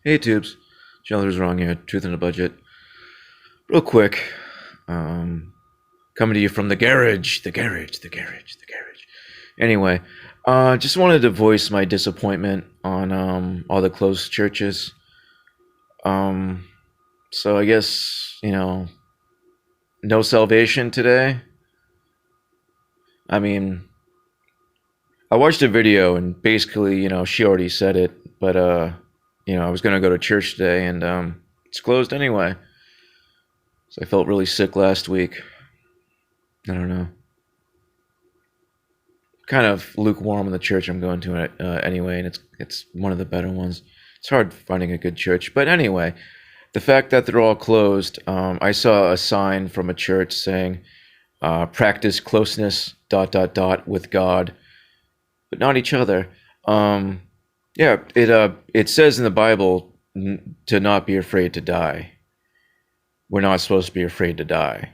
Hey tubes, Chandler's wrong here. Truth in the budget. Real quick, coming to you from the garage. Anyway, just wanted to voice my disappointment on all the closed churches. Um, so I guess no salvation today. I mean, I watched a video and basically, she already said it, but I was gonna go to church today and it's closed anyway. So I felt really sick last week. I don't know. Kind of lukewarm in the church I'm going to anyway, and it's one of the better ones. It's hard finding a good church, but anyway, the fact that they're all closed, I saw a sign from a church saying, "Practice closeness with God, but not each other." Yeah, it says in the Bible to not be afraid to die. We're not supposed to be afraid to die.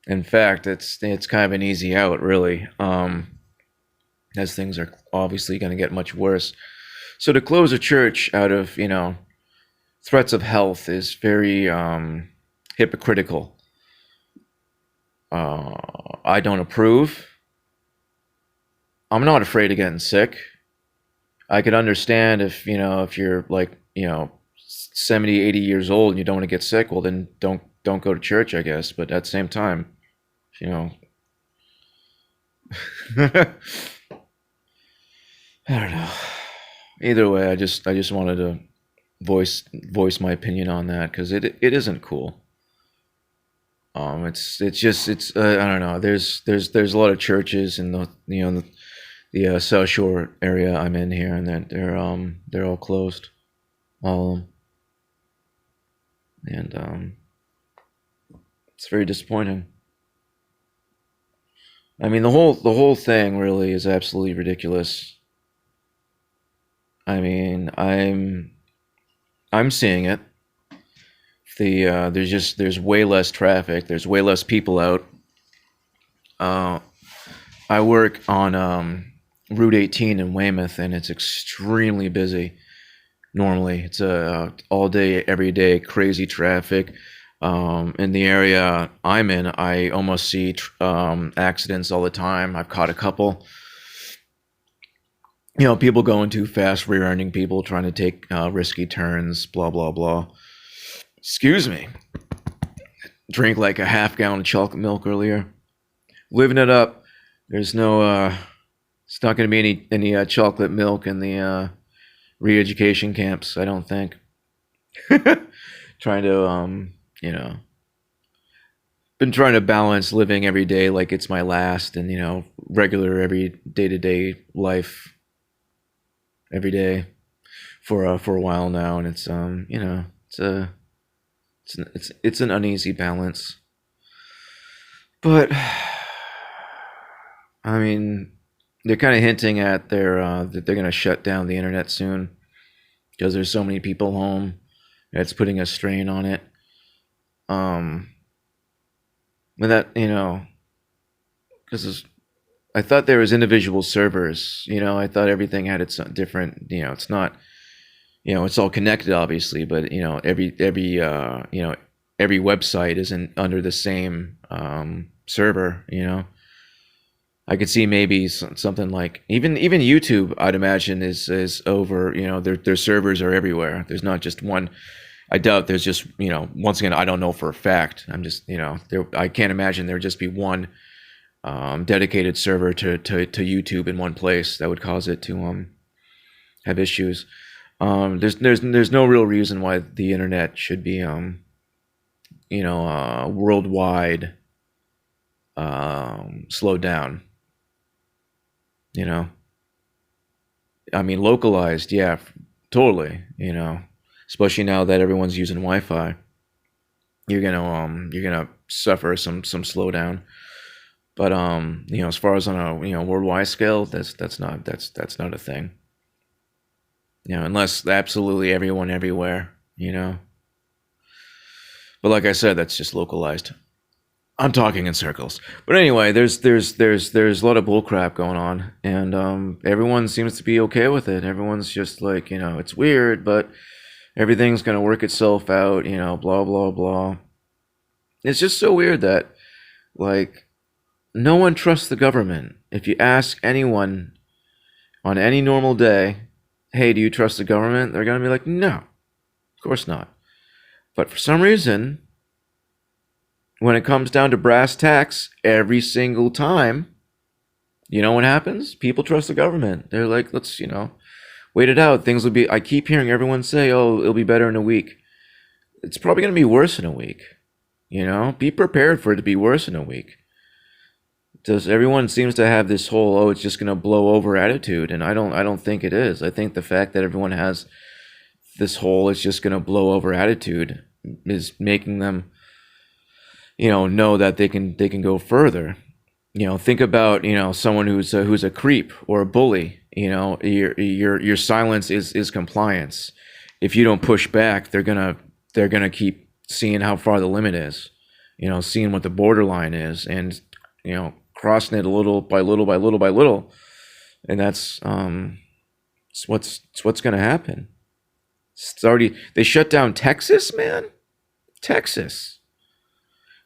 In fact, it's kind of an easy out, really, as things are obviously going to get much worse. So to close a church out of threats of health is very hypocritical. I don't approve. I'm not afraid of getting sick. I could understand if you're like 70, 80 years old and you don't want to get sick. Well, then don't go to church, I guess. But at the same time, I don't know. Either way, I just wanted to voice my opinion on that because it isn't cool. It's I don't know. There's a lot of churches in the South Shore area I'm in here, and they're all closed, all of them, and it's very disappointing. I mean, the whole thing really is absolutely ridiculous. I mean, I'm seeing it. There's way less traffic. There's way less people out. I work on Route 18 in Weymouth, and it's extremely busy. Normally, it's all day, every day, crazy traffic. In the area I'm in, I almost see accidents all the time. I've caught a couple. People going too fast, rear-ending people, trying to take risky turns, blah, blah, blah. Excuse me. Drank like a half-gallon of chocolate milk earlier. Living it up. There's no, it's not going to be any chocolate milk in the re-education camps, I don't think. Trying to, been trying to balance living every day like it's my last and, regular every day-to-day life every day for a while now, and it's it's an uneasy balance. But I mean, they're kind of hinting at that they're going to shut down the internet soon because there's so many people home. That's putting a strain on it. But that because I thought there was individual servers. I thought everything had its different. It's not. It's all connected, obviously, but every website isn't under the same server. I could see maybe something like even YouTube, I'd imagine is over. Their servers are everywhere. There's not just one. I doubt there's just once again, I don't know for a fact. I'm just I can't imagine there'd just be one dedicated server to YouTube in one place that would cause it to have issues. There's no real reason why the internet should be worldwide slowed down. I mean, localized, yeah, totally. Especially now that everyone's using Wi-Fi, you're gonna suffer some slowdown. But as far as on a worldwide scale, that's not a thing. Unless absolutely everyone everywhere. But like I said, that's just localized. I'm talking in circles. But anyway, there's a lot of bullcrap going on, and everyone seems to be okay with it. Everyone's just like, it's weird, but everything's gonna work itself out. Blah blah blah. It's just so weird that like no one trusts the government. If you ask anyone on any normal day, hey, do you trust the government? They're gonna be like, no, of course not. But for some reason, when it comes down to brass tacks, every single time, you know what happens? People trust the government. They're like, let's, wait it out. Things will be, I keep hearing everyone say, oh, it'll be better in a week. It's probably going to be worse in a week. Be prepared for it to be worse in a week. Everyone seems to have this whole, oh, it's just going to blow over attitude. And I don't think it is. I think the fact that everyone has this whole, it's just going to blow over attitude is making them, know that they can go further. Think about someone who's a creep or a bully. Your silence is compliance. If you don't push back, they're gonna keep seeing how far the limit is. Seeing what the borderline is, and crossing it a little by little by little by little, and that's it's what's gonna happen. It's already, they shut down Texas, man. Texas.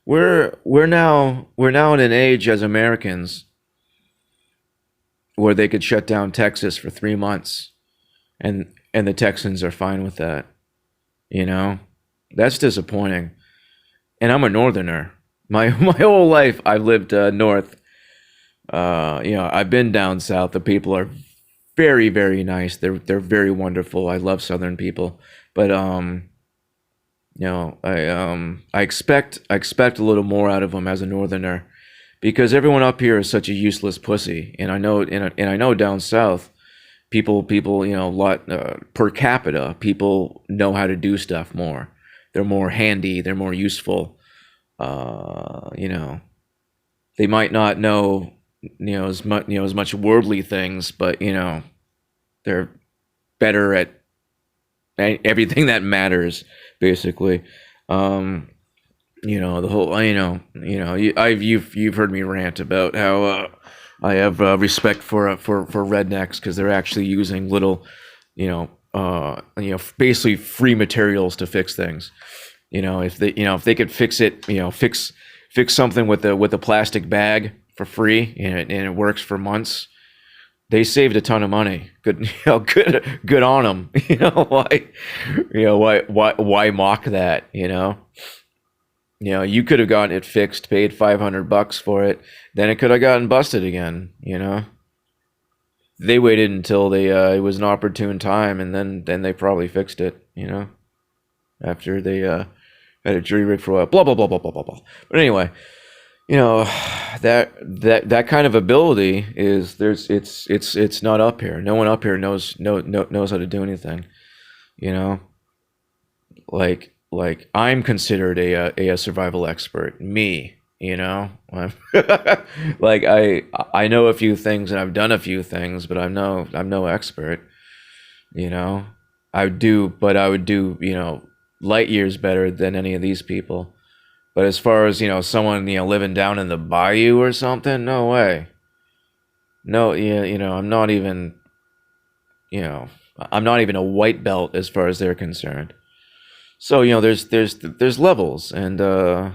We're now in an age as Americans where they could shut down Texas for 3 months, and the Texans are fine with that. That's disappointing. And I'm a northerner. My whole life I've lived north. I've been down south. The people are very, very nice. They're very wonderful. I love southern people, but I expect a little more out of them as a northerner, because everyone up here is such a useless pussy, and I know down south, people, lot per capita, people know how to do stuff more. They're more handy. They're more useful. They might not know as much worldly things, but they're better at everything that matters, basically. The whole, you've heard me rant about how I have respect for rednecks, because they're actually using little, basically free materials to fix things. If they could fix it, fix something with a plastic bag for free, and it works for months, they saved a ton of money. Good, good on them. Why mock that? You could have gotten it fixed, paid $500 for it, then it could have gotten busted again. They waited until it was an opportune time, and then they probably fixed it. After they had a jury rig for a while. Blah blah blah blah blah blah blah. But anyway. That kind of ability is it's not up here. No one up here knows how to do anything. Like I'm considered a survival expert. Me, like I know a few things, and I've done a few things, but I'm no expert. I would do light years better than any of these people. But as far as, someone, living down in the bayou or something, no way. No, I'm not even a white belt as far as they're concerned. So, there's levels, and as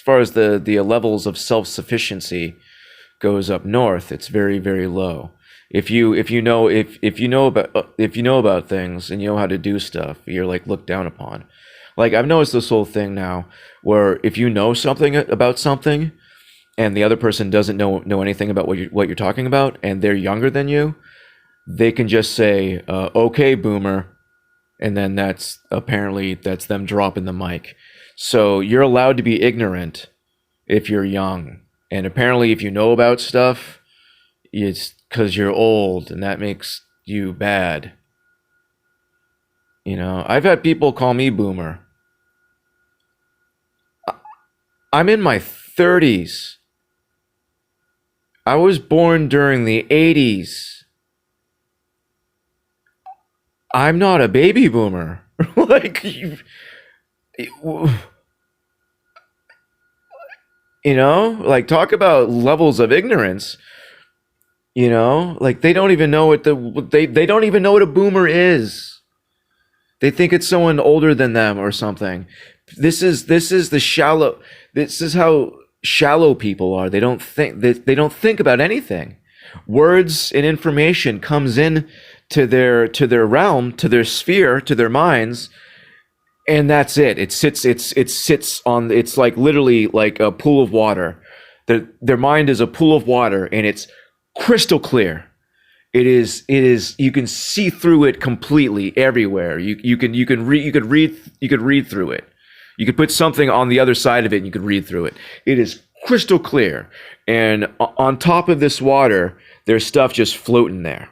far as the levels of self-sufficiency goes up north, it's very, very low. If you know about things, and you know how to do stuff, you're like looked down upon. Like, I've noticed this whole thing now, where if you know something about something, and the other person doesn't know anything about what you're talking about, and they're younger than you, they can just say, "Okay, boomer," and then that's them dropping the mic. So you're allowed to be ignorant if you're young, and apparently, if you know about stuff, it's because you're old, and that makes you bad. I've had people call me boomer. I'm in my 30s. I was born during the 80s. I'm not a baby boomer. Like, You know, like talk about levels of ignorance. You know, like they don't even know what they don't even know what a boomer is. They think it's someone older than them or something. This is the shallow. This is how shallow people are. They don't think about anything. Words and information comes in to their realm, to their sphere, to their minds, and that's it. It sits on. It's like literally like a pool of water. Their mind is a pool of water, and it's crystal clear. It is you can see through it completely everywhere. You could read through it. You could put something on the other side of it and you could read through it. It is crystal clear. And on top of this water, there's stuff just floating there.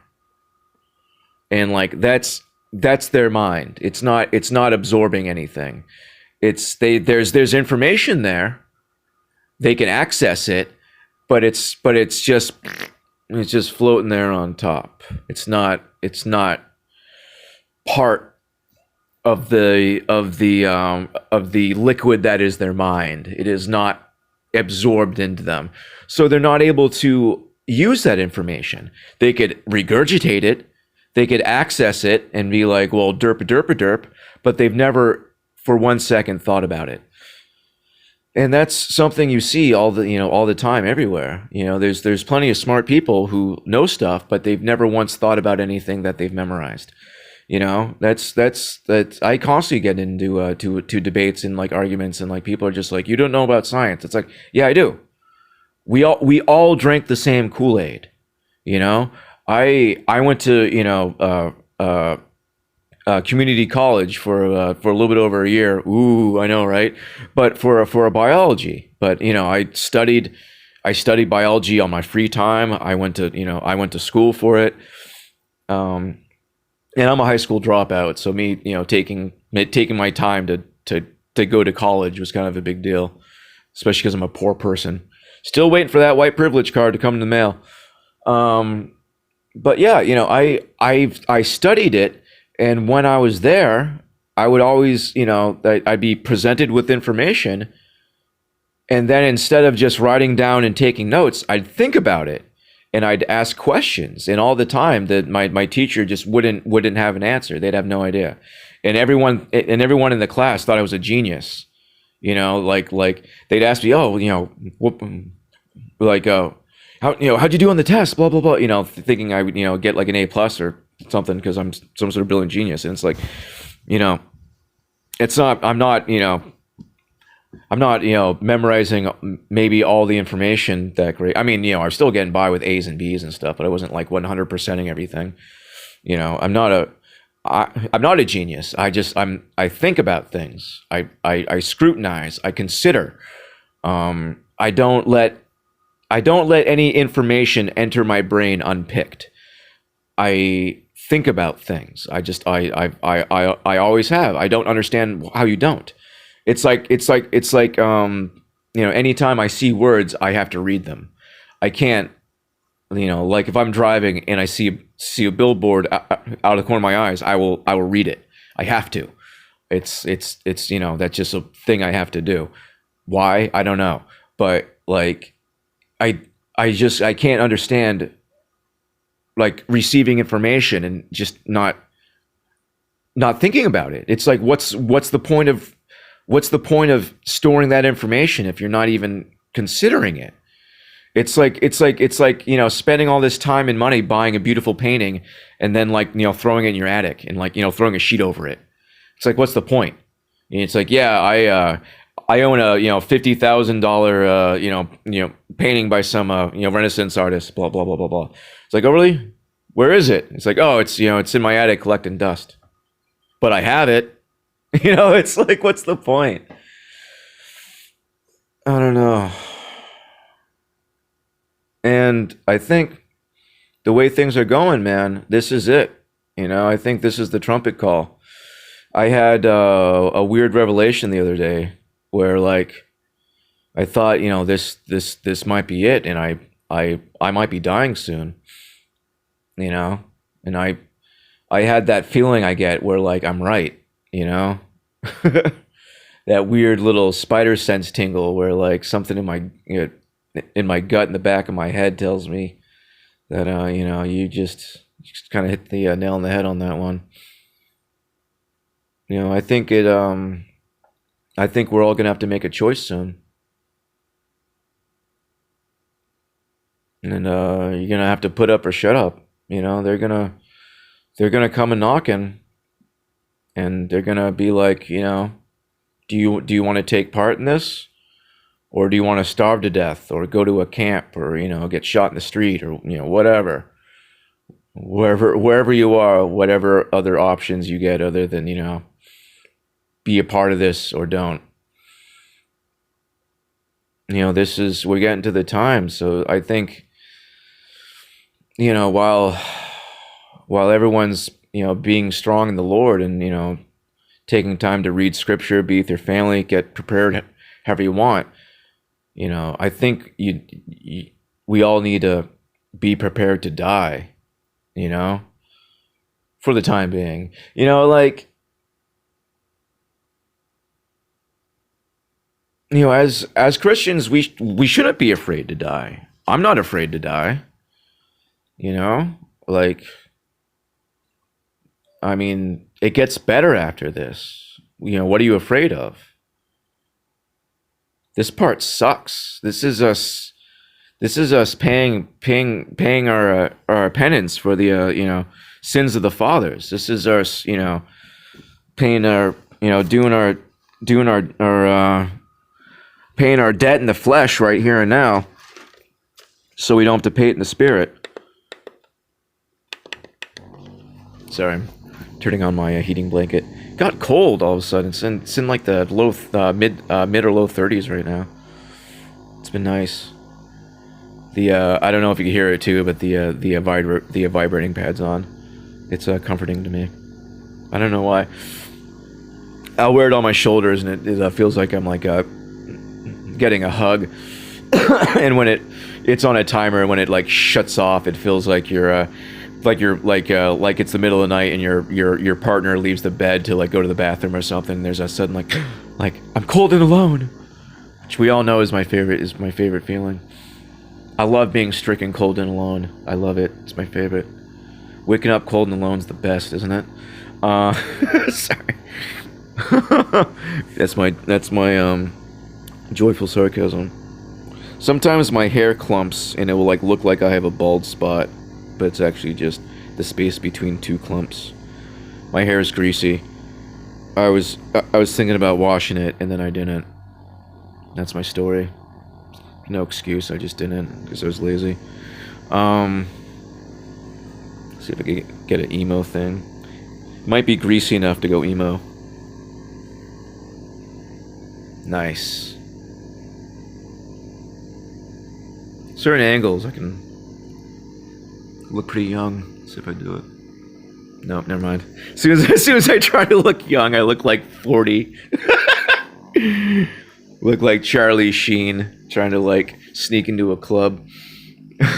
And like that's their mind. It's not absorbing anything. There's information there. They can access it, but it's just floating there on top. It's not part of the liquid that is their mind. It is not absorbed into them. So they're not able to use that information. They could regurgitate it, they could access it and be like, well, derp derp derp, but they've never for 1 second thought about it. And that's something you see all the time everywhere. There's plenty of smart people who know stuff, but they've never once thought about anything that they've memorized. That's I constantly get into to debates and like arguments, and like people are just like, you don't know about science. It's like, yeah, I do. We all drank the same Kool-Aid. I went to community college for a little bit over a year. Ooh, I know, right? But for a biology. But I studied biology on my free time. I went to school for it. And I'm a high school dropout, so me, taking my time to go to college was kind of a big deal, especially because I'm a poor person. Still waiting for that white privilege card to come in the mail. But yeah, I studied it. And when I was there, I would always, I'd be presented with information. And then instead of just writing down and taking notes, I'd think about it and I'd ask questions. And all the time that my teacher just wouldn't have an answer. They'd have no idea. And everyone in the class thought I was a genius. Like they'd ask me, how'd you do on the test? Blah, blah, blah, thinking I would, get like an A+ or something because I'm some sort of brilliant genius. And it's like, it's not, I'm not memorizing maybe all the information that great. I mean, I was still getting by with A's and B's and stuff, but I wasn't like 100%ing everything. I'm not a genius. I think about things. I scrutinize, I consider. I don't let any information enter my brain unpicked. I think about things. I always have. I don't understand how you don't. It's like anytime I see words, I have to read them. I can't, like if I'm driving and I see a billboard out of the corner of my eyes, I will read it. I have to. It's that's just a thing I have to do. Why? I don't know. But like I can't understand like receiving information and just not thinking about it. It's like what's the point of storing that information if you're not even considering it? It's like spending all this time and money buying a beautiful painting and then like throwing it in your attic and like throwing a sheet over it. It's like, what's the point? And it's like, yeah, I own a $50,000 painting by some Renaissance artist, blah blah blah blah blah. It's like, oh really? Where is it? It's like, oh, it's it's in my attic collecting dust, but I have it. It's like, what's the point? I don't know. And I think the way things are going, man, this is it. I think this is the trumpet call. I had a weird revelation the other day where like I thought, this might be it, and I might be dying soon. And I had that feeling I get where like I'm right, and that weird little spider sense tingle where like something in my in my gut in the back of my head tells me that you just kind of hit the nail on the head on that one. I think I think we're all gonna have to make a choice soon, and you're gonna have to put up or shut up. They're gonna come and knocking, and they're gonna be like, do you want to take part in this, or do you want to starve to death, or go to a camp, or get shot in the street, or whatever, wherever you are, whatever other options you get other than be a part of this or don't. We're getting to the time, so I think while everyone's being strong in the Lord and taking time to read scripture, be with your family, get prepared however you want, I think we all need to be prepared to die, for the time being. As Christians, we shouldn't be afraid to die. I'm not afraid to die. I mean, it gets better after this. What are you afraid of? This part sucks. This is us paying our penance for the sins of the fathers. This is us paying our doing our paying our debt in the flesh right here and now, so we don't have to pay it in the spirit. Sorry, I'm turning on my heating blanket. Got cold all of a sudden. It's in like the low mid or low 30s right now. It's been nice. I don't know if you can hear it too, but the vibrating pad's on. It's comforting to me. I don't know why. I'll wear it on my shoulders, and it feels like I'm like getting a hug. And when it's on a timer, and when it like shuts off, it feels like you're like it's the middle of the night, and your partner leaves the bed to like go to the bathroom or something. And there's a sudden like I'm cold and alone, which we all know is my favorite feeling. I love being stricken cold and alone. I love it. It's my favorite. Waking up cold and alone is the best, isn't it? Sorry. That's my joyful sarcasm. Sometimes my hair clumps and it will like look like I have a bald spot, but it's actually just the space between two clumps. My hair is greasy. I was thinking about washing it, and then I didn't. That's my story. No excuse, I just didn't because I was lazy. See if I can get an emo thing. Might be greasy enough to go emo. Nice. Certain angles I can look pretty young. Let's see if I do it. Nope, never mind. As soon as I try to look young, I look like 40. Look like Charlie Sheen trying to like sneak into a club. It's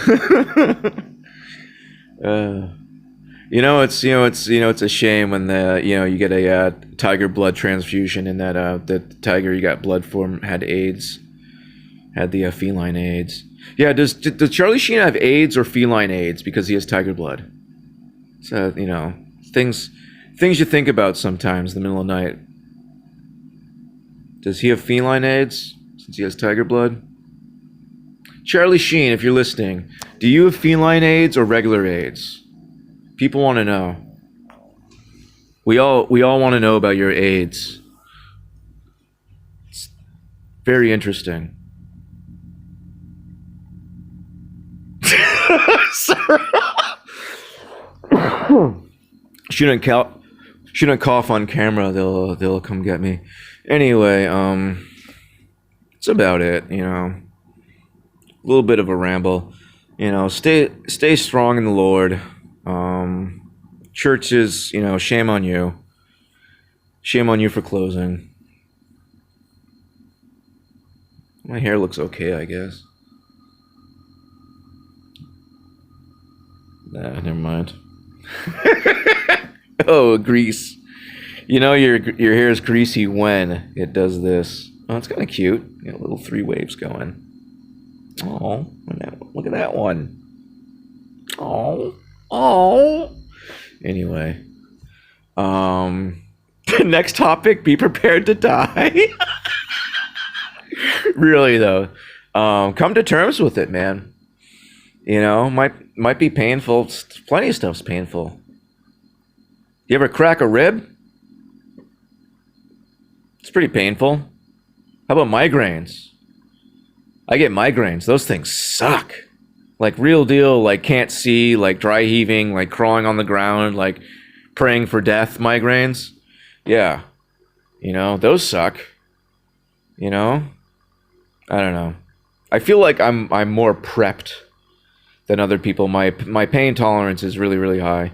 a shame when you get a tiger blood transfusion, and that the tiger you got blood from had AIDS, had the feline AIDS. Yeah, does Charlie Sheen have AIDS or feline AIDS because he has tiger blood? So things you think about sometimes in the middle of the night. Does he have feline AIDS since he has tiger blood? Charlie Sheen, if you're listening, do you have feline AIDS or regular AIDS? People want to know. We all want to know about your AIDS. It's very interesting. Shouldn't cough on camera. They'll come get me. Anyway, it's about it. A little bit of a ramble. Stay strong in the Lord. Churches, shame on you. Shame on you for closing. My hair looks okay, I guess. Nah, never mind. Oh, grease. your hair is greasy when it does this. Oh, it's kind of cute. Little 3 waves going. Oh, look at that one. Oh. Anyway, next topic: be prepared to die. Really though, come to terms with it, man. Might be painful. Plenty of stuff's painful. You ever crack a rib? It's pretty painful. How about migraines? I get migraines. Those things suck. Like real deal, like can't see, like dry heaving, like crawling on the ground, like praying for death migraines. Yeah. Those suck. I don't know. I feel like I'm more prepped than other people. My pain tolerance is really, really high.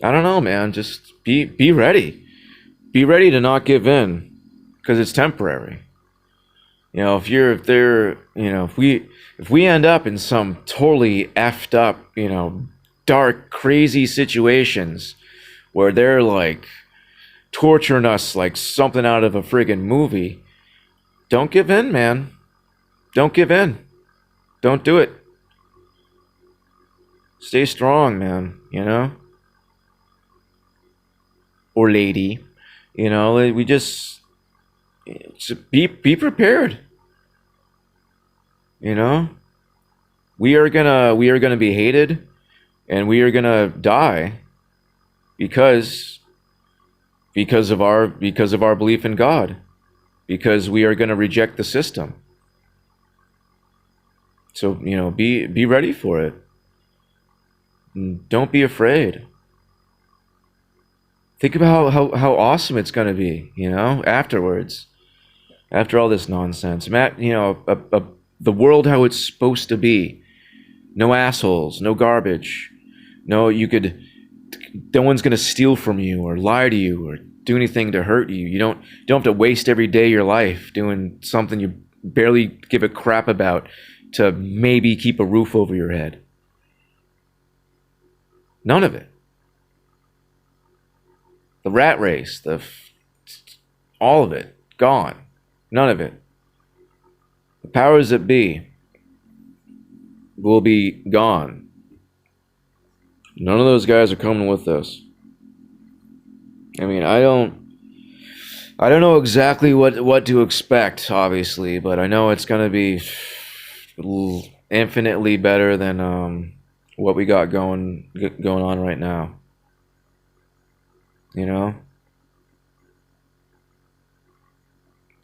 I don't know, man. Just be ready. Be ready to not give in, because it's temporary. If we end up in some totally effed up, dark, crazy situations where they're like torturing us like something out of a friggin' movie, don't give in, man. Don't give in. Don't do it. Stay strong, man. Or lady, we just be prepared. We are gonna be hated, and we are gonna die because of our belief in God, because we are gonna reject the system. So be ready for it. Don't be afraid. Think about how awesome it's going to be, afterwards, after all this nonsense. Matt, the world how it's supposed to be. No assholes, no garbage. No one's going to steal from you or lie to you or do anything to hurt you. You don't have to waste every day of your life doing something you barely give a crap about to maybe keep a roof over your head. None of it. The rat race, all of it, gone. None of it. The powers that be will be gone. None of those guys are coming with us. I mean, I don't know exactly what to expect, obviously, but I know it's gonna be infinitely better than what we got going on right now. It's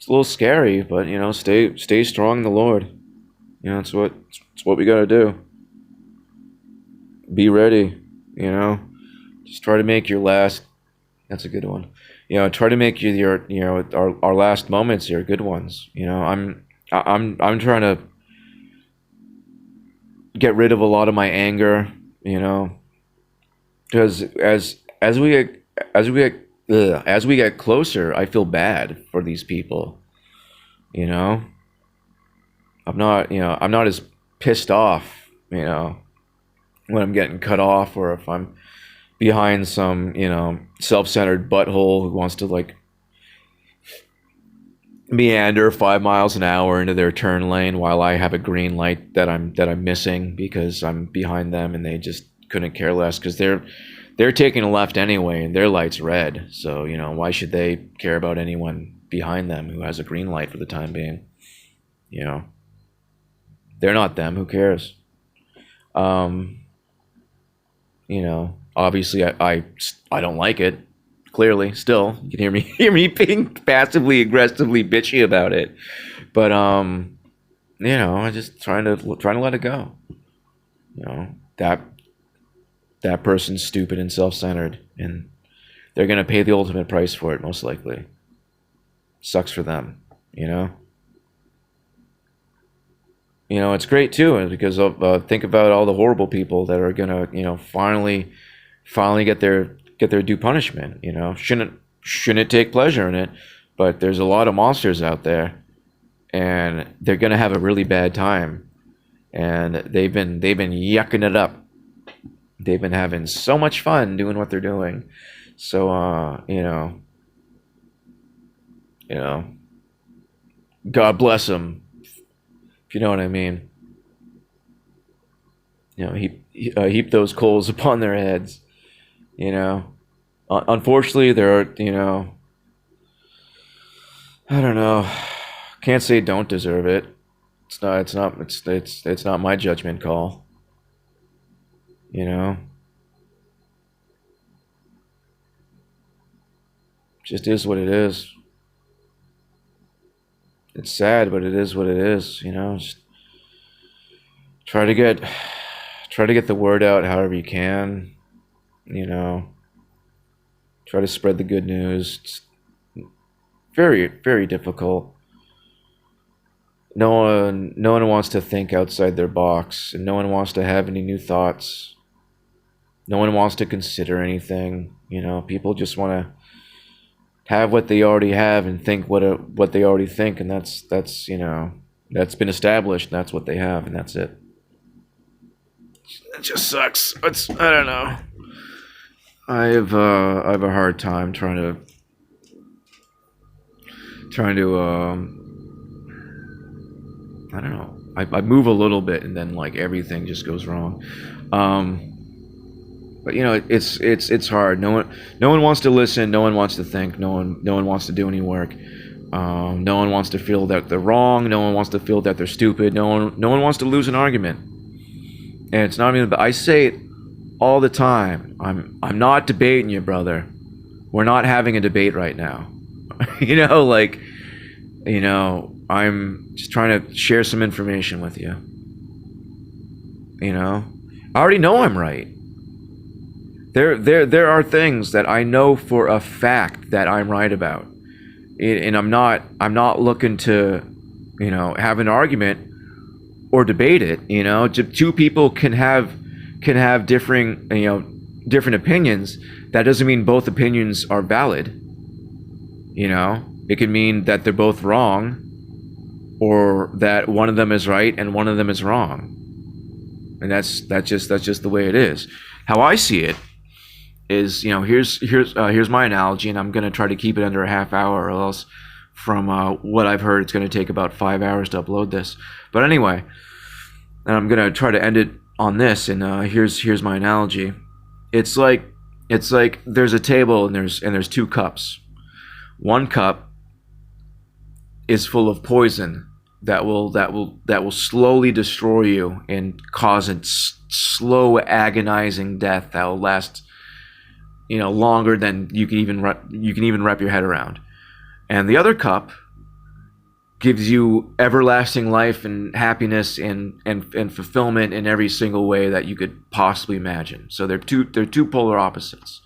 a little scary, but stay strong in the Lord. It's what we gotta do. Be ready. Just try to make your last. That's a good one. Try to make our last moments here good ones. I'm trying to get rid of a lot of my anger. Because as we get closer, I feel bad for these people. I'm not as pissed off, when I'm getting cut off, or if I'm behind some, self-centered butthole who wants to like meander 5 miles an hour into their turn lane while I have a green light that I'm missing because I'm behind them, and they just couldn't care less because they're taking a left anyway and their light's red. So, why should they care about anyone behind them who has a green light for the time being? They're not them. Who cares? Obviously I don't like it. Clearly, still, you can hear me being passively aggressively bitchy about it. But I just trying to let it go. That person's stupid and self-centered, and they're gonna pay the ultimate price for it, most likely. Sucks for them, it's great too, because think about all the horrible people that are gonna, finally get their due punishment. Shouldn't take pleasure in it, but there's a lot of monsters out there, and they're gonna have a really bad time. And they've been yucking it up. They've been having so much fun doing what they're doing. So you know, God bless them, if you know what I mean. Heap those coals upon their heads. Unfortunately, there are, I don't know. Can't say don't deserve it. It's not my judgment call. Just is what it is. It's sad, but it is what it is. Just try to get the word out however you can. Try to spread the good news. It's very, very difficult. No one wants to think outside their box, and no one wants to have any new thoughts. No one wants to consider anything. People just want to have what they already have and think what they already think, and that's been established. That's what they have, and that's it. It just sucks. I don't know. I have a hard time trying to I don't know. I move a little bit and then like everything just goes wrong. But it's hard. No one wants to listen. No one wants to think. No one wants to do any work. No one wants to feel that they're wrong. No one wants to feel that they're stupid. No one wants to lose an argument. And it's not even. I say it all the time. I'm not debating you, brother. We're not having a debate right now. I'm just trying to share some information with you. I already know I'm right. There are things that I know for a fact that I'm right about, and I'm not looking to, have an argument or debate it. Two people can have differing opinions. That doesn't mean both opinions are valid. It could mean that they're both wrong, or that one of them is right and one of them is wrong. And that's just the way it is. How I see it is, here's my analogy, and I'm gonna try to keep it under a half hour, or else from what I've heard, it's gonna take about 5 hours to upload this. But anyway, and I'm gonna try to end it on this. And here's my analogy. It's like there's a table and there's two cups. One cup is full of poison that will slowly destroy you and cause a slow, agonizing death that will last, longer than you can even wrap your head around. And the other cup gives you everlasting life and happiness and fulfillment in every single way that you could possibly imagine. So they're two polar opposites.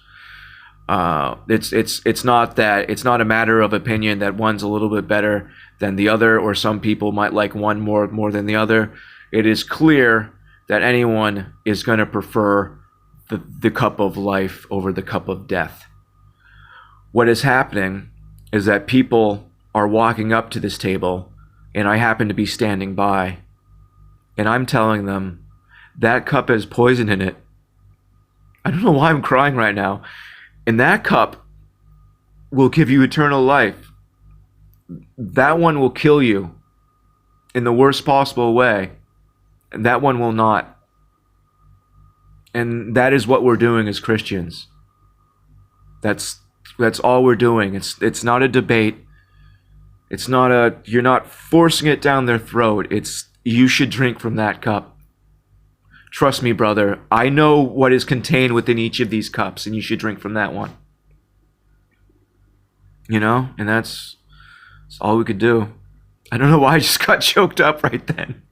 It's not a matter of opinion that one's a little bit better than the other, or some people might like one more than the other. It is clear that anyone is going to prefer the cup of life over the cup of death. What is happening is that people are walking up to this table, and I happen to be standing by, and I'm telling them that cup has poison in it. I don't know why I'm crying right now. And that cup will give you eternal life. That one will kill you in the worst possible way, and that one will not. And that is what we're doing as Christians. That's all we're doing. It's not a debate. It's not you're not forcing it down their throat. It's, you should drink from that cup. Trust me, brother. I know what is contained within each of these cups, and you should drink from that one. And that's all we could do. I don't know why I just got choked up right then.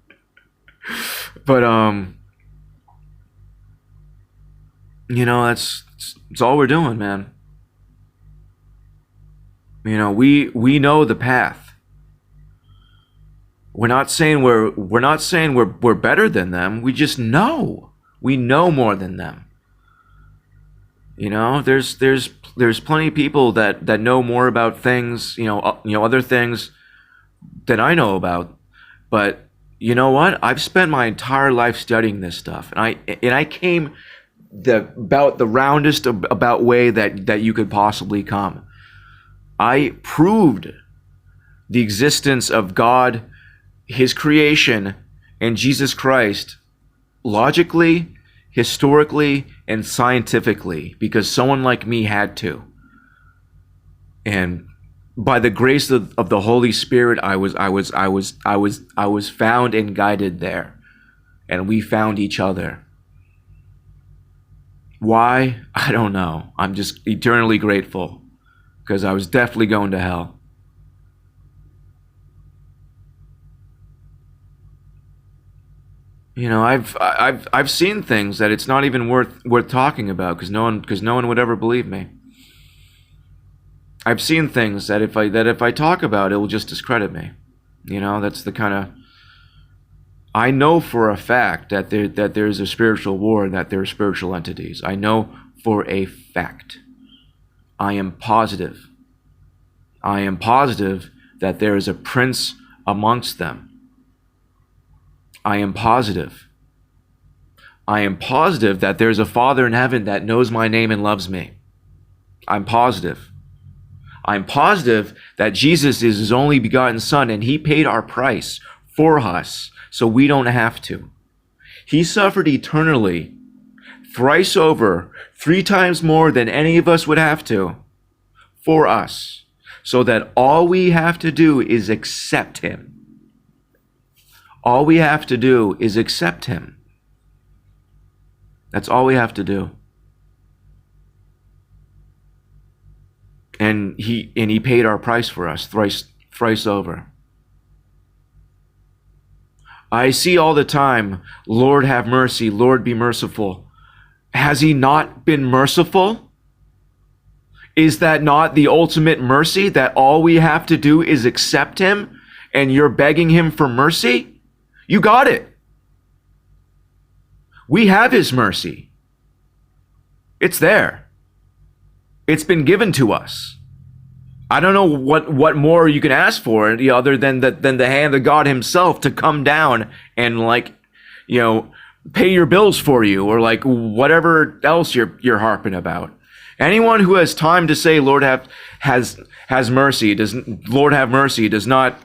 But that's all we're doing, man. We know the path. We're not saying we're better than them. We just know. We know more than them. There's plenty of people that know more about things, other things, that I know about. But you know what? I've spent my entire life studying this stuff, and I came about the roundest about way that you could possibly come. I proved the existence of God, His creation, and Jesus Christ logically, historically, and scientifically, because someone like me had to. And by the grace of the Holy Spirit, I was found and guided there, and we found each other. Why? I don't know. I'm just eternally grateful, because I was definitely going to hell. You know, I've seen things that it's not even worth talking about, because no one would ever believe me. I've seen things that if I talk about it, will just discredit me. You know, that's the kind of. I know for a fact that there's a spiritual war and that there are spiritual entities. I know for a fact. I am positive. I am positive that there is a prince amongst them. I am positive. I am positive that there's a Father in heaven that knows my name and loves me. I'm positive. I'm positive that Jesus is His only begotten Son, and He paid our price for us so we don't have to. He suffered eternally, thrice over, 3 times more than any of us would have to, for us, so that all we have to do is accept Him. All we have to do is accept Him. That's all we have to do. And He paid our price for us thrice over. I see all the time, Lord have mercy, Lord be merciful. Has He not been merciful? Is that not the ultimate mercy, that all we have to do is accept Him, and you're begging Him for mercy? You got it. We have His mercy. It's there. It's been given to us. I don't know what more you can ask for, other than the hand of God Himself to come down and, like, you know, pay your bills for you, or like whatever else you're harping about. Anyone who has time to say Lord has mercy does not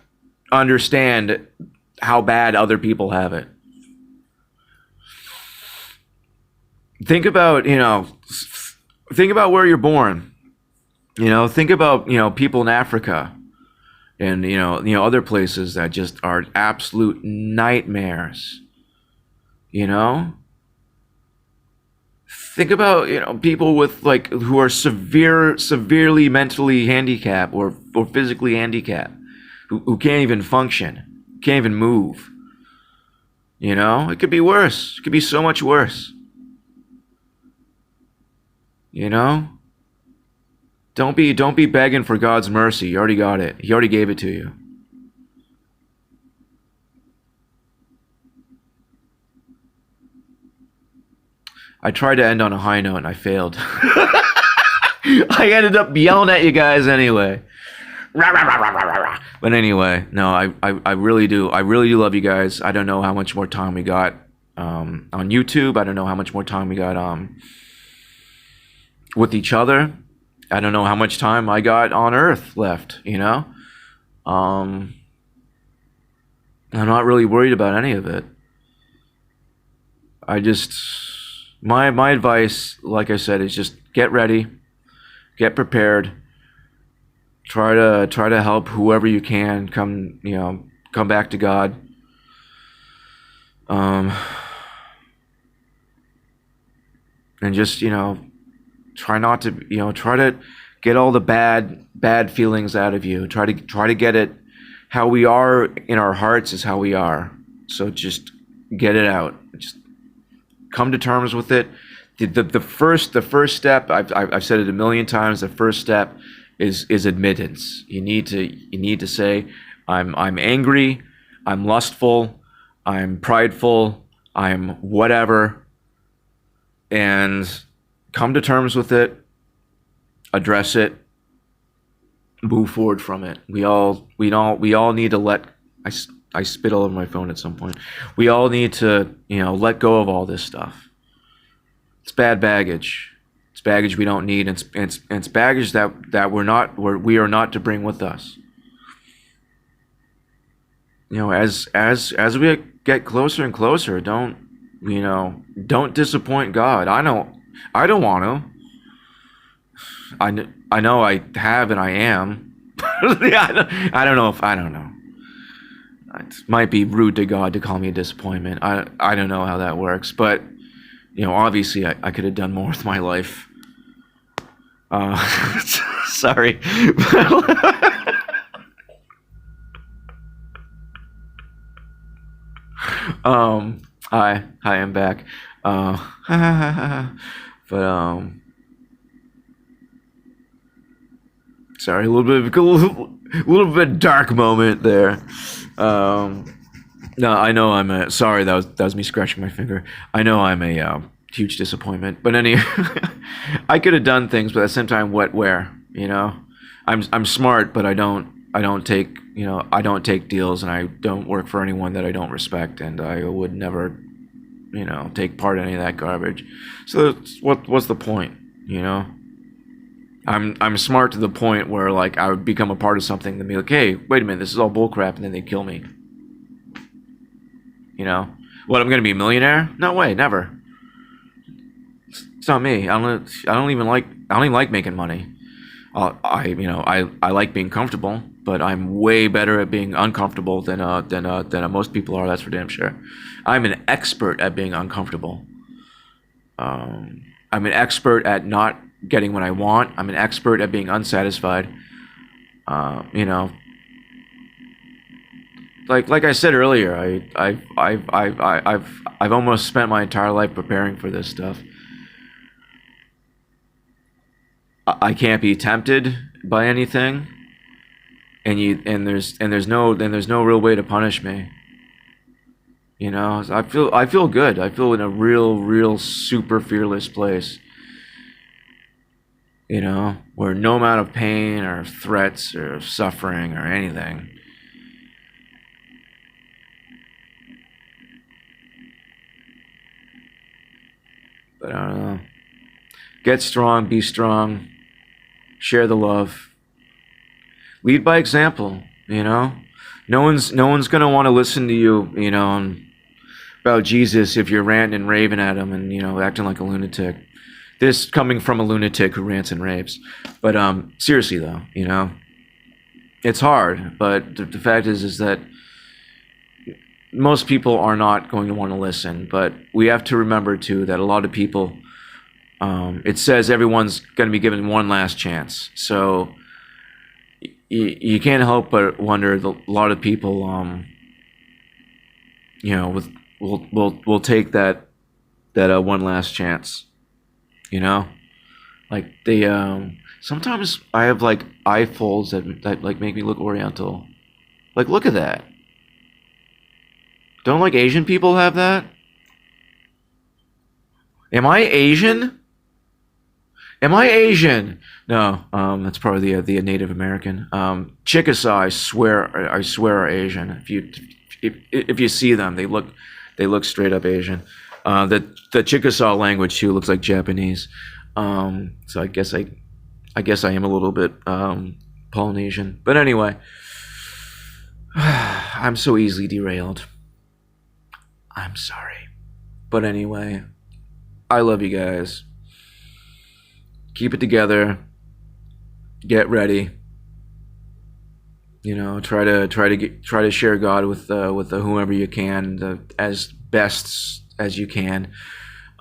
understand how bad other people have it. Think about where you're born. You know, think about, people in Africa and, other places that just are absolute nightmares. You know? Think about, people with, like, who are severely mentally handicapped or physically handicapped, who can't even function, can't even move. You know? It could be worse. It could be so much worse. You know? Don't be begging for God's mercy. You already got it. He already gave it to you. I tried to end on a high note and I failed. I ended up yelling at you guys anyway. But anyway, no, I really do. I really do love you guys. I don't know how much more time we got on YouTube. I don't know how much more time we got with each other. I don't know how much time I got on Earth left, I'm not really worried about any of it. My advice, like I said, is just get ready, get prepared, try to help whoever you can come back to God. And just, try not to, try to get all the bad feelings out of you. Try to get it. How we are in our hearts is how we are. So just get it out. Just come to terms with it. The first step, I've said it a million times. The first step is admittance. You need to say, I'm angry, I'm lustful, I'm prideful, I'm whatever, and come to terms with it, address it, move forward from it. We all need to let. I spit all over my phone at some point. We all need to, let go of all this stuff. It's bad baggage. It's baggage we don't need, and it's baggage that we are not to bring with us. As we get closer and closer, don't disappoint God. I don't want to. I know I have and I am. I don't know. It might be rude to God to call me a disappointment. I don't know how that works, but obviously I could have done more with my life. Sorry. Hi, I'm back. But sorry, a little bit dark moment there. No, I know sorry, that was me scratching my finger. I know I'm a huge disappointment, but anyway, I could have done things, but at the same time, where, I'm smart, but I don't take deals, and I don't work for anyone that I don't respect, and I would never, take part in any of that garbage. So what's the point, I'm smart to the point where, like, I would become a part of something and be like, hey, wait a minute, this is all bullcrap, and then they kill me. What, I'm gonna be a millionaire? No way, never. It's not me. I don't even like making money. I like being comfortable, but I'm way better at being uncomfortable than most people are. That's for damn sure. I'm an expert at being uncomfortable. I'm an expert at not getting what I want. I'm an expert at being unsatisfied. Like I said earlier, I've almost spent my entire life preparing for this stuff. I can't be tempted by anything, and there's no real way to punish me. I feel good. I feel in a real super fearless place. Where no amount of pain or threats or suffering or anything. But I don't know. Get strong, be strong, share the love. Lead by example, No one's gonna want to listen to you, about Jesus if you're ranting and raving at him and, acting like a lunatic. This coming from a lunatic who rants and raves. But seriously though, it's hard, but the fact is that most people are not going to want to listen. But we have to remember too that a lot of people, it says everyone's going to be given one last chance. So you can't help but wonder a lot of people, will take that one last chance. Like they sometimes I have like eye folds that like make me look oriental. Like, look at that. Don't, like, Asian people have that? Am I Asian? No, that's probably the Native American. Chickasaw, I swear are Asian. If you see them, they look straight up Asian. The Chickasaw language too looks like Japanese. So I guess I am a little bit Polynesian. But anyway, I'm so easily derailed. I'm sorry. But anyway, I love you guys. Keep it together. Get ready. Try to share God with whomever you can, as best as you can.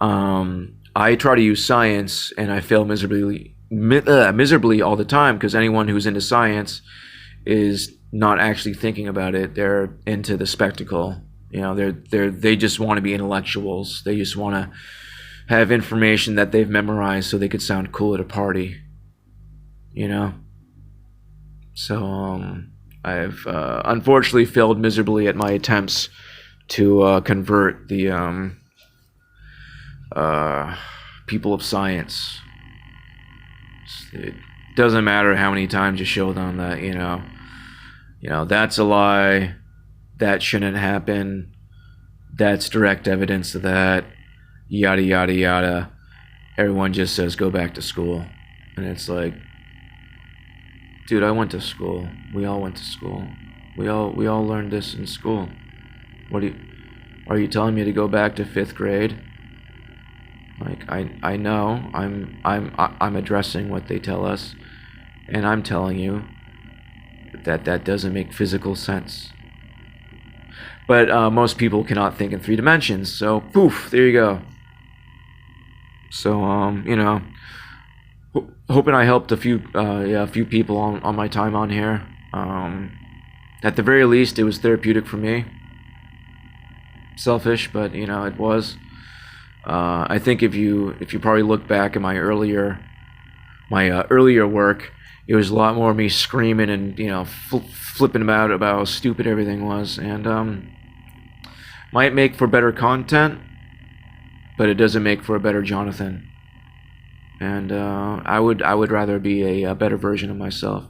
I try to use science, and I fail miserably all the time, because anyone who's into science is not actually thinking about it. They're into the spectacle. They just want to be intellectuals. They just want to have information that they've memorized so they could sound cool at a party. So I've unfortunately failed miserably at my attempts to convert the people of science. Doesn't matter how many times you show them that, that's a lie, that shouldn't happen, that's direct evidence of that, yada yada yada. Everyone just says go back to school. And it's like, dude, I went to school. We all went to school. We all learned this in school. Are you telling me to go back to 5th grade? Like, I know I'm addressing what they tell us, and I'm telling you that doesn't make physical sense. But most people cannot think in 3 dimensions, so poof, there you go. So hoping I helped a few people on my time on here. At the very least, it was therapeutic for me. Selfish, but it was. I think if you probably look back at my earlier work, it was a lot more me screaming and flipping about how stupid everything was, and might make for better content, but it doesn't make for a better Jonathan. And I would rather be a better version of myself.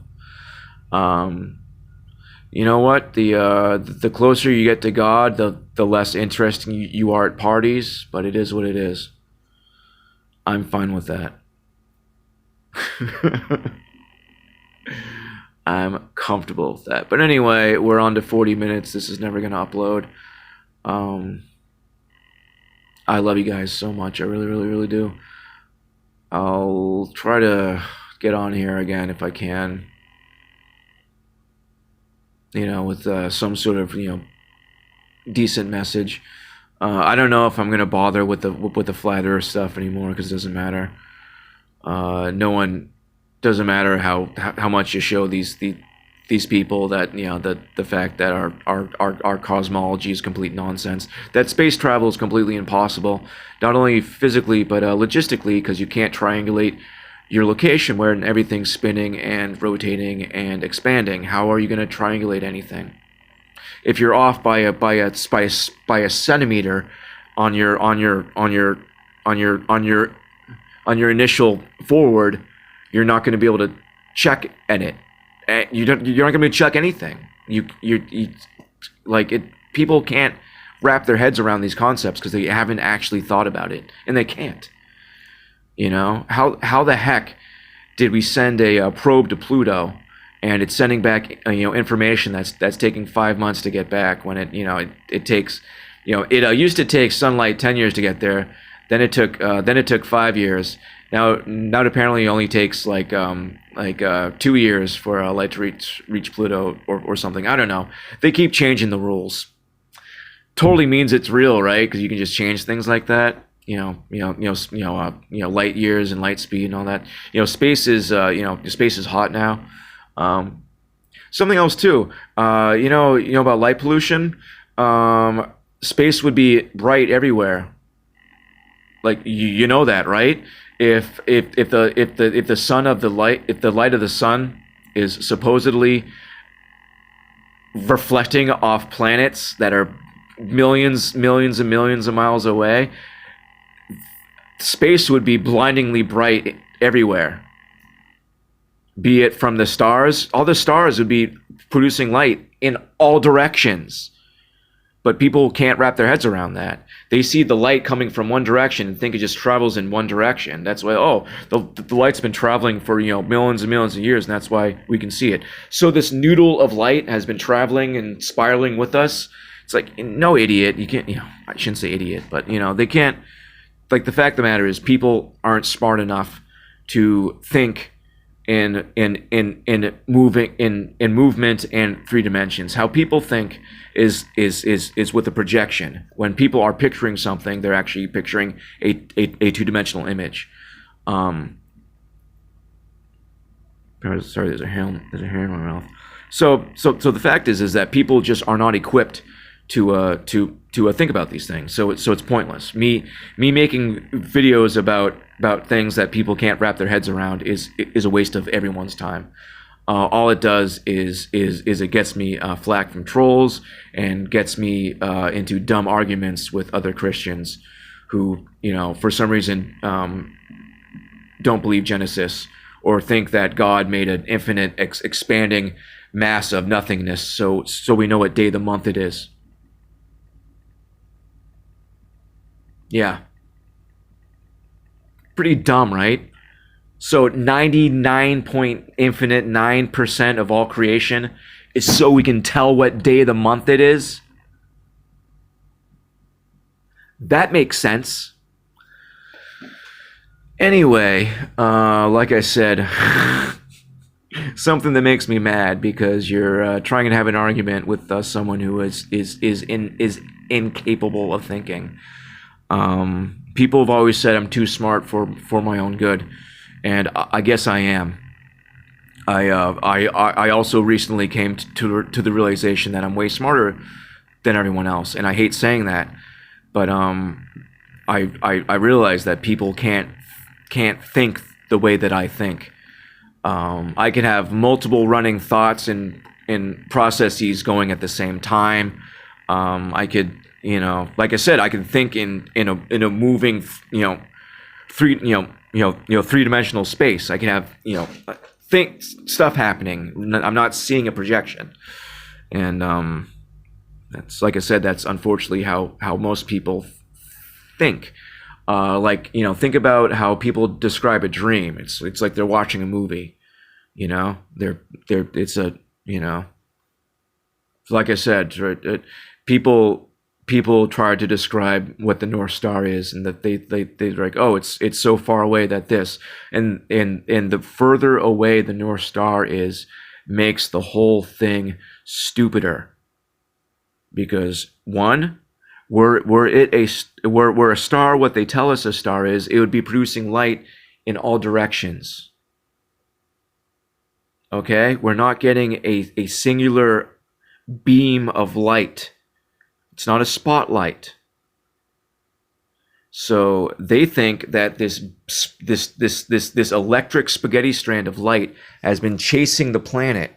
You know what? The closer you get to God, the less interesting you are at parties, but it is what it is. I'm fine with that. I'm comfortable with that. But anyway, we're on to 40 minutes. This is never going to upload. I love you guys so much. I really, really, really do. I'll try to get on here again if I can. With some sort of decent message. I don't know if I'm gonna bother with the flat Earth stuff anymore, because it doesn't matter. Doesn't matter how much you show these people that the fact that our cosmology is complete nonsense. That space travel is completely impossible, not only physically but logistically, because you can't triangulate your location where everything's spinning and rotating and expanding. How are you going to triangulate anything? If you're off by a centimeter on your initial forward, you're not going to be able to check at it. You're not going to be able to check anything. People can't wrap their heads around these concepts because they haven't actually thought about it, and they can't. How the heck did we send a probe to Pluto, and it's sending back information that's taking 5 months to get back, when it takes it used to take sunlight 10 years to get there, then it took 5 years. Now it apparently only takes like 2 years for light to reach Pluto or something. I don't know. They keep changing the rules. Totally means it's real, right? Because you can just change things like that. Light years and light speed and all that. Space is hot now. Something else too. About light pollution. Space would be bright everywhere. Like you know that, right? If the sun of the light, if the light of the sun is supposedly reflecting off planets that are millions and millions of miles away, space would be blindingly bright everywhere. Be it from the stars, all the stars would be producing light in all directions. But people can't wrap their heads around that. They see the light coming from one direction and think it just travels in one direction. That's why, the light's been traveling for millions and millions of years, and that's why we can see it. So this noodle of light has been traveling and spiraling with us. It's like, no, idiot. You can't, I shouldn't say idiot, but they can't. Like, the fact of the matter is, people aren't smart enough to think in movement and 3 dimensions. How people think is with a projection. When people are picturing something, they're actually picturing a 2-dimensional image. Sorry, there's a hair in my mouth. So the fact is that people just are not equipped to think about these things. So it's pointless. Me making videos about things that people can't wrap their heads around is a waste of everyone's time. All it does is it gets me flack from trolls and gets me into dumb arguments with other Christians who for some reason don't believe Genesis or think that God made an infinite expanding mass of nothingness, so we know what day of the month it is. Yeah. Pretty dumb, right? So 99.9% of all creation is so we can tell what day of the month it is. That makes sense. Anyway, like I said, something that makes me mad because you're trying to have an argument with someone who is incapable of thinking. People have always said I'm too smart for my own good, and I guess I am. I also recently came to the realization that I'm way smarter than everyone else, and I hate saying that, but I realize that people can't think the way that I think. I can have multiple running thoughts and processes going at the same time. I could, like I said, I can think in a moving, three-dimensional space. I can have, think stuff happening. I'm not seeing a projection, and that's, like I said, that's unfortunately how most people think. Think about how people describe a dream. It's like they're watching a movie. It's a, like I said, people try to describe what the North Star is, and that they're like, oh, it's so far away that this, and the further away the North Star is, makes the whole thing stupider. Because one, were a star what they tell us a star is, it would be producing light in all directions. Okay, we're not getting a singular beam of light. It's not a spotlight. So they think that this electric spaghetti strand of light has been chasing the planet,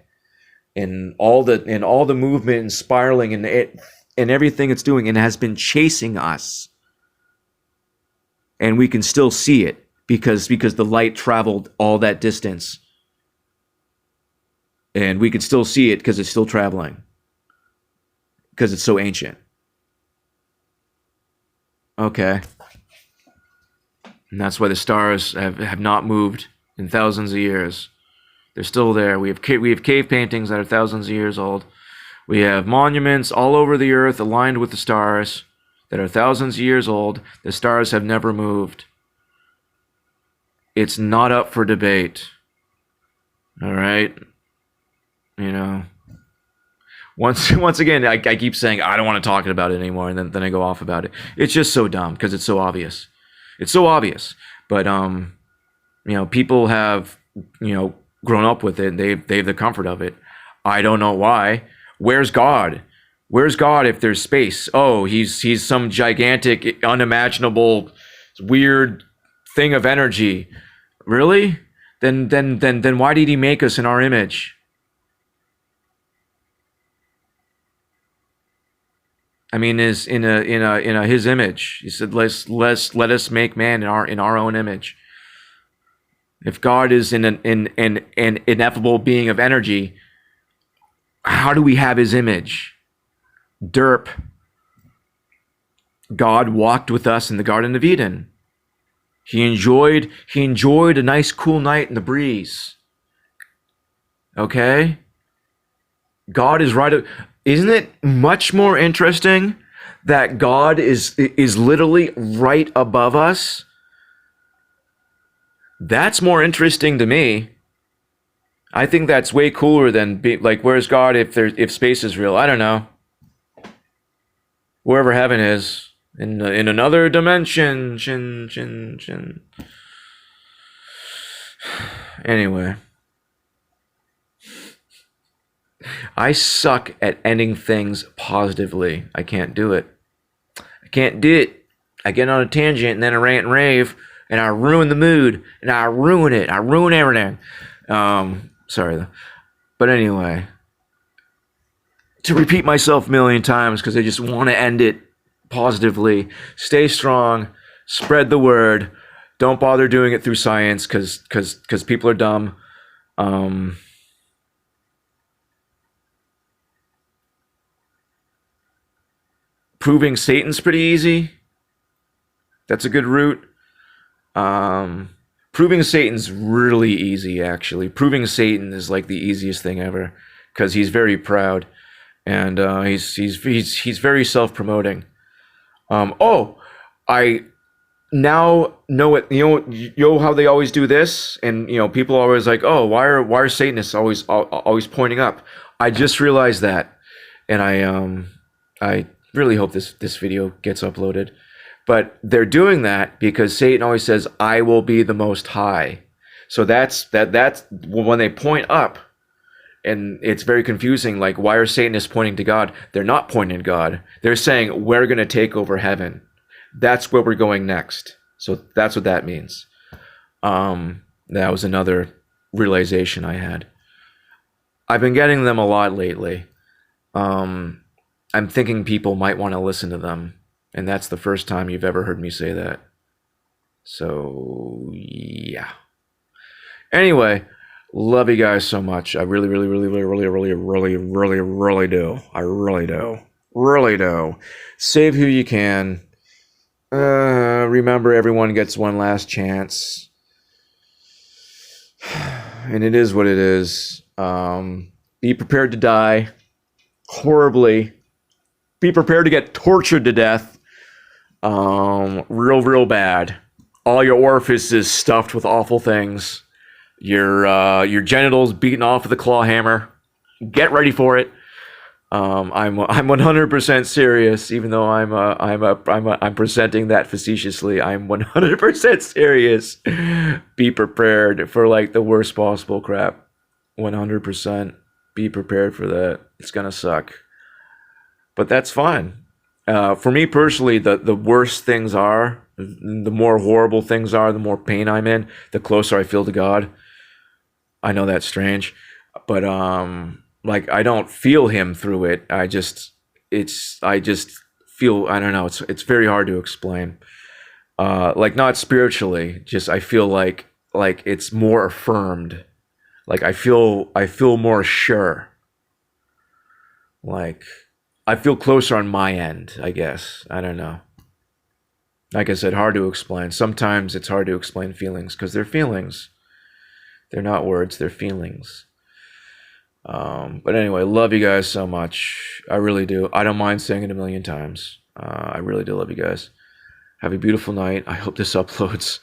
and all the movement and spiraling and everything it's doing, and has been chasing us. And we can still see it because the light traveled all that distance. And we can still see it because it's still traveling. Because it's so ancient. Okay. And that's why the stars have not moved in thousands of years. They're still there. We have cave paintings that are thousands of years old. We have monuments all over the earth aligned with the stars that are thousands of years old. The stars have never moved. It's not up for debate. All right? Once again, I keep saying I don't want to talk about it anymore, and then I go off about it. It's just so dumb because it's so obvious. It's so obvious. But people have grown up with it, and they have the comfort of it. I don't know why. Where's God? Where's God if there's space? Oh, he's some gigantic, unimaginable, weird thing of energy. Really? Then why did he make us in our image? I mean, is in his image. He said, let us make man in our own image. If God is an ineffable being of energy, how do we have his image? Derp. God walked with us in the Garden of Eden. He enjoyed a nice cool night in the breeze. Okay? God is right. Isn't it much more interesting that God is literally right above us? That's more interesting to me. I think that's way cooler than where's God if space is real? I don't know. Wherever heaven is, in another dimension. Anyway. I suck at ending things positively. I can't do it. I can't do it. I get on a tangent and then I rant and rave and I ruin the mood and I ruin it. I ruin everything. Sorry though. But anyway, to repeat myself a million times because I just want to end it positively. Stay strong. Spread the word. Don't bother doing it through science because people are dumb. Proving Satan's pretty easy. That's a good route. Proving Satan's really easy, actually. Proving Satan is like the easiest thing ever because he's very proud and he's very self-promoting. I now know it. You know how they always do this, and people are always like, oh, why are Satanists always pointing up? I just realized that, and I really hope this video gets uploaded. But they're doing that because Satan always says, I will be the most high. So that's when they point up, and it's very confusing. Like, why are Satanists pointing to God? They're not pointing to God. They're saying, we're going to take over heaven. That's where we're going next. So that's what that means. That was another realization I had. I've been getting them a lot lately. I'm thinking people might want to listen to them. And that's the first time you've ever heard me say that. So, yeah. Anyway, love you guys so much. I really, really, really, really, really, really, really, really, really do. I really do. Really do. Save who you can. Remember, everyone gets one last chance. And it is what it is. Be prepared to die horribly. Be prepared to get tortured to death. Real bad. All your orifices stuffed with awful things. Your genitals beaten off with a claw hammer. Get ready for it. I'm 100% serious, even though I'm presenting that facetiously. I'm 100% serious. Be prepared for like the worst possible crap. 100%. Be prepared for that. It's gonna suck. But that's fine. For me personally, the worse things are, the more horrible things are, the more pain I'm in, the closer I feel to God. I know that's strange, but like I don't feel Him through it. I just feel, I don't know. It's very hard to explain. Like not spiritually, just I feel like it's more affirmed. Like I feel more sure. Like I feel closer on my end, I guess. I don't know. Like I said, hard to explain. Sometimes it's hard to explain feelings because they're feelings. They're not words, they're feelings. But anyway, love you guys so much. I really do. I don't mind saying it a million times. I really do love you guys. Have a beautiful night. I hope this uploads.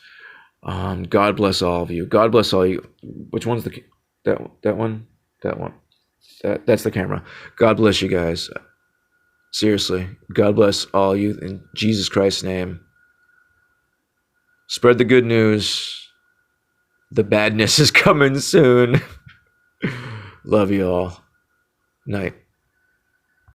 God bless all of you. God bless all you. Which one's that one? That one. That's the camera. God bless you guys. Seriously, God bless all you in Jesus Christ's name. Spread the good news. The badness is coming soon. Love you all. Night.